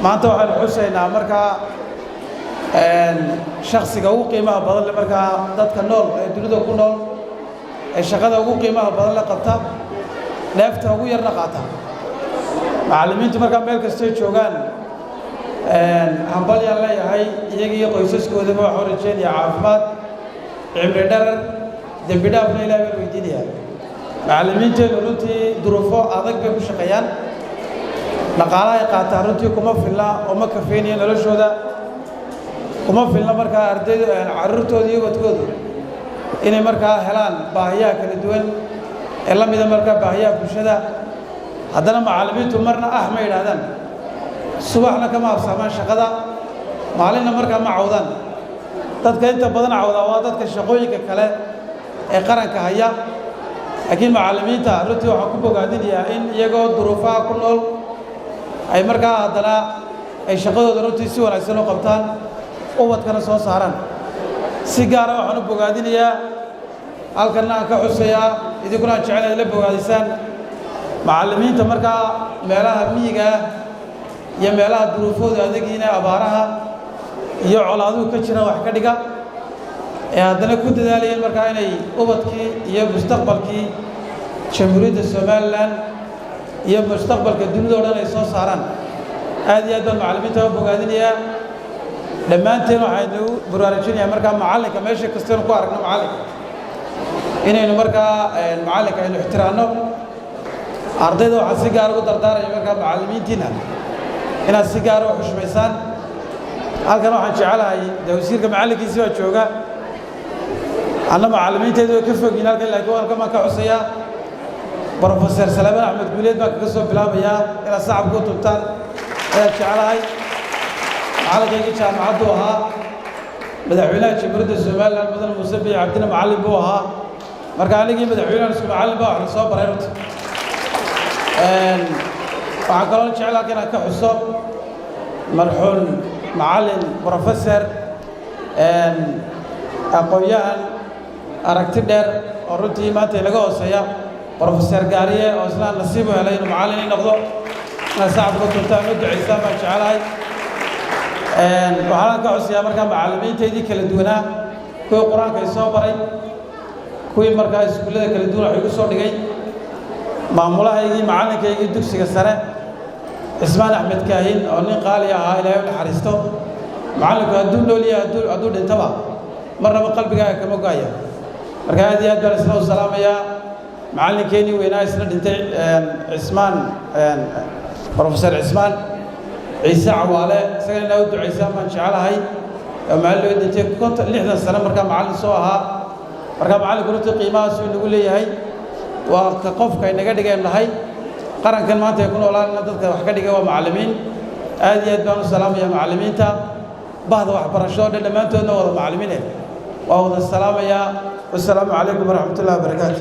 maanta waxaan xusaynaa markaa shakhsiga ugu qiimaha badan leh markaa dadka nool ee dunida ku nool ee shaqada ugu qiimaha badan la qabta neefta ugu yarna qaata macallimiintu markaa meel kastay joogaan hambalyaan leeyahay iyaga iyo qoysaskoodaba waxaan rajeynaya caafimaad cimri dherer dembi dhaafna ilaahay baan weydiinaya macallimiinteenu runtii duruufo adag bay ku shaqeeyaan dhaqaalaha ay qaataan runtii kuma filna oo ma kafeynaya noloshooda kuma filna markaa ardayda carruurtooda iyo wadkooda inay markaa helaan baahiyaha kala duwan ee la mida markaa baahiyaha bulshada haddana macallimiintu marna ma yidhaahdaan subaxna kama habsaamaan shaqada maalinna markaa ma cawdaan dadka inta badan cawdaa waa dadka shaqooyinka kale ee qaranka haya laakiin macallimiinta runtii waxaan ku bogaadinayaa in iyagoo duruufaha ku nool ay markaa haddana ay shaqadooda runtii si wanaagsan u qabtaan ubadkana soo saaraan si gaara waxaan u bogaadinayaa halkanna aan ka xusayaa idinkuna aan jecel inaad la bogaadisaan macallimiinta markaa meelaha miyiga ah iyo meelaha duruufooda adegiina abaaraha iyo colaaduhu ka jiraan wax ka dhiga ee haddana ku dadaalayeen markaa inay ubadkii iyo mustaqbalkii jamhuuriyadda somalilan iyo mustaqbalka dunida o dhan ay soo saaraan aad iyo aad baan macallimiinta u bogaadinayaa dhammaanteen waxaynu baraarujinayaa markaa macallinka meesha kastaynu ku aragno macallinka inaynu markaa macallinka aynu ixtiraanno ardayda waxaan si gaar ugu dardaaraya markaa macallimiintiina inaad si gaara u xushmaysaan halkan waxaan jecelahay dee wasiirka macallinkiisi baa jooga anna macallimiinteedu way ka fogyiin halkan laakiin waan kamaan ka xusayaa brofeser salaaman axmed guuleed baan kaga soo bilaabayaa inaad sacabka u tubtaan ayaan jecelahay macallinkaygii jaamacaddu ahaa madaxweynaha jamhuuriyadda somalilan mudan muuse biyo cabdina macallin buu ahaa marka anigii madaxweynahan isku macallin baa wax la soo baray runta waxaan kaloo jecel halka inaan ka xuso marxuun macallin brofeser aqoon-yahan aragti dheer oo runtii maanta inaga hooseeya brofeser gaariye oo isna nasiib u helay inuu macallin ii noqdo inaad sacabka u tubtaan u ducaysaan baan jecelahay waxaan ka xusayaa markaa macallimiintaydii kala duwanaa kuwii qur-aanka ay soo baray kuwii markaa iskuullada kala duwan wax igu soo dhigay maamulahaygii macallinkaygii dugsiga sare cismaan axmed kaahin oo nin qaali ahaa ilaahay u naxariisto macallinku hadduu noolyahay hadduu dhintaba marnaba qalbigaaga kama go-aya marka aad iyo aad baan isna u salaamayaa macallinkeenii weynaa isna dhintay cismaan brofeser cismaan ciise cawaale isagana inaa u ducaysaan baan jecelahay oo macallin loo dhintay 60 sano markaa macallin soo ahaa markaa macallinku runtii qiimahaas uu inagu leeyahay waa ka qofka inaga dhigeen nahay qarankan maanta ay ku noolaanna dadka wax ka dhigay waa macallimiin aad iyo aad baan u salaamayaa macallimiinta bahda waxbarasho oo dhan dhammaantoodna wada macallimiin waa wada salaamayaa wassalaamu calaykum waraxmatullahi wabarakaatu